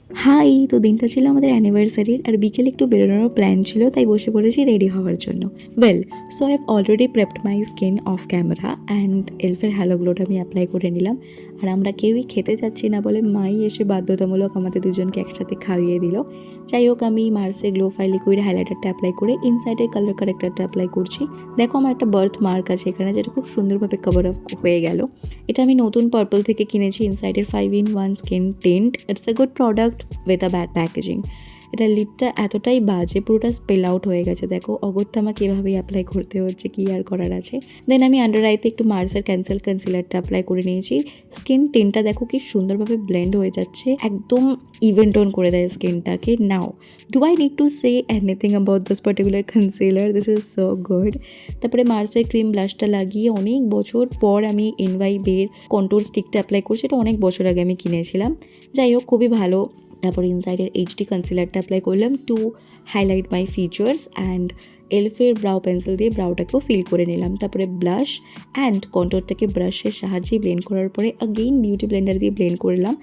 High, তো দিনটা ছিল আমাদের অ্যানিভার্সারির আর বিকেলে একটু বেরোনোর প্ল্যান ছিল, তাই বসে পড়েছি রেডি হওয়ার জন্য। Well, so I have already prepped my skin off camera and এলফের হ্যালো গ্লোটা আমি অ্যাপ্লাই করে নিলাম। আর আমরা কেউই খেতে যাচ্ছি না বলে মাই এসে বাধ্যতামূলক আমাদের দুজনকে একসাথে খাইয়ে দিল। যাই হোক, আমি মার্সের গ্লো ফাই লিকুইড হাইলাইটারটা অ্যাপ্লাই করে ইনসাইডের কালার কারেক্টারটা অ্যাপ্লাই করছি। দেখো, আমার একটা বার্থ মার্ক আছে এখানে, যেটা খুব সুন্দরভাবে কভার আপ হয়ে গেল। এটা আমি নতুন পার্পল থেকে কিনেছি, ইনসাইডের 5-in-1 skin tint. It's a good product with a bad packaging. এটা লিপটা এতটাই বাজে, পুরোটা স্পেল আউট হয়ে গেছে। দেখো, অগত্যা আমাকে এভাবেই অ্যাপ্লাই করতে হচ্ছে, কী আর করার আছে। দেন আমি আন্ডার আইতে একটু মার্সের কনসিলারটা অ্যাপ্লাই করে নিয়েছি। স্কিন টিনটা দেখো কি সুন্দরভাবে ব্লেন্ড হয়ে যাচ্ছে, একদম ইভেন টোন করে দেয় স্কিনটাকে। Now, do I need to say anything about this particular concealer? This is so good. তারপরে মার্সের ক্রিম ব্লাশটা লাগিয়ে অনেক বছর পর আমি এনওয়াইবের কন্ট্রোল স্টিকটা অ্যাপ্লাই করছি। এটা অনেক বছর আগে আমি কিনেছিলাম। যাই হোক, খুবই ভালো। তারপর ইনসাইডের এইচডি কনসিলারটা অ্যাপ্লাই করলাম to highlight my features and এলফের ব্রাউ পেন্সিল দিয়ে ব্রাউটাকেও ফিল করে নিলাম। তারপরে ব্লাশ অ্যান্ড কন্ট্রোরটাকে ব্রাশের সাহায্যে ব্লেন্ড করার পরে অগেইন বিউটি ব্লেন্ডার দিয়ে ব্লেন্ড করলাম,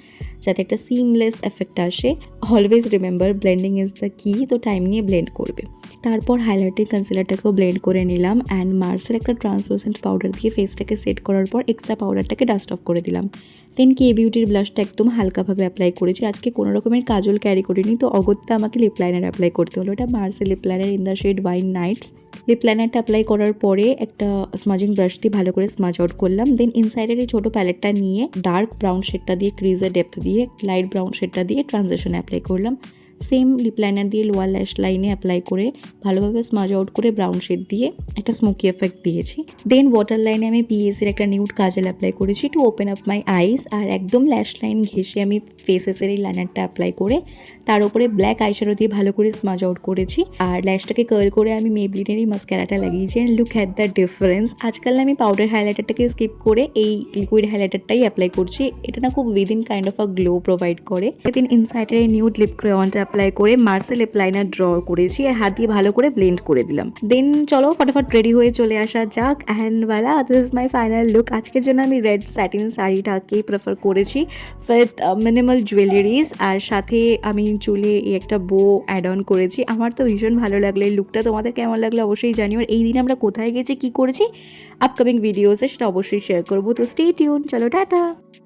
যাতে একটা সিমলেস এফেক্ট আসে। Always remember, blending is the কি, তো টাইম নিয়ে ব্লেন্ড করবে। তারপর হাইলাইটিং কনসিলারটাকেও ব্লেন্ড করে নিলাম অ্যান্ড মার্সের একটা ট্রান্সলুসেন্ট পাউডার দিয়ে ফেসটাকে সেট করার পর এক্সট্রা পাউডারটাকে ডাস্ট অফ করে দিলাম। দেন কে বিউটির ব্লাশটা একদম হালকাভাবে অ্যাপ্লাই করেছি। আজকে কোনো রকমের কাজল ক্যারি করিনি, তো অগত্যা আমাকে লিপ লাইনার অ্যাপ্লাই করতে হলো। এটা মার্সের lip liner in the shade wine nights. Lip লাইনারটা অ্যাপ্লাই করার পরে একটা স্মাজিং ব্রাশ দিয়ে ভালো করে স্মাজ আউট করলাম। দেন ইনসাইডের এই ছোটো প্যালেটটা নিয়ে ডার্ক ব্রাউন শেডটা দিয়ে ক্রিজের ডেপথ দিয়ে লাইট ব্রাউন শেডটা দিয়ে ট্রানজিশন অ্যাপ্লাই করলাম। সেম লিপ লাইনার দিয়ে লোয়ার ল্যাশ লাইনে অ্যাপ্লাই করে ভালোভাবে স্মাজ আউট করে ব্রাউন শেড দিয়ে একটা স্মোকি এফেক্ট দিয়েছি। দেন ওয়াটার লাইনে আমি পিএসির একটা নিউড কাজল অ্যাপ্লাই করেছি টু ওপেন আপ মাই আইস। আর একদম ল্যাশ লাইন ঘেঁষে আমি ফেসেসের এই লাইনারটা অ্যাপ্লাই করে তার উপরে ব্ল্যাক আইশ্যাডো দিয়ে ভালো করে স্মাজ আউট করেছি। আর ল্যাশটাকে কার্ল করে আমি মেবলিনের এই মাস্কারাটা লাগিয়েছি। And look at the difference. আজকাল আমি পাউডার হাইলাইটারটাকে স্কিপ করে এই লিকুইড হাইলাইটারটাই অ্যাপ্লাই করছি। এটা না খুব within kind of a glow provide করে। দেন ইনসাইডের এই নিউড লিপ ক্রেয়নটা অ্যাপ্লাই করে মার্সেল লিপ লাইনার ড্র করেছি আর হাত দিয়ে ভালো করে ব্লেন্ড করে দিলাম। দেন চলো ফটাফট রেডি হয়ে চলে আসা যাক। অ্যান্ড ওয়ালা, this is my final look. আজকের জন্য আমি রেড স্যাটিন শাড়িটাকেই প্রেফার করেছি উইথ মিনিমাল জুয়েলারিজ, আর সাথে আমি চুলে এই একটা বো অ্যাড অন করেছি। আমার তো ভীষণ ভালো লাগলো এই লুকটা। তোমাদের কেমন লাগলো অবশ্যই জানিও। আর এই দিন আমরা কোথায় গেছি, কী করেছি, আপকামিং ভিডিওসে সেটা অবশ্যই শেয়ার করবো। তো স্টে টিউন। চলো টাটা।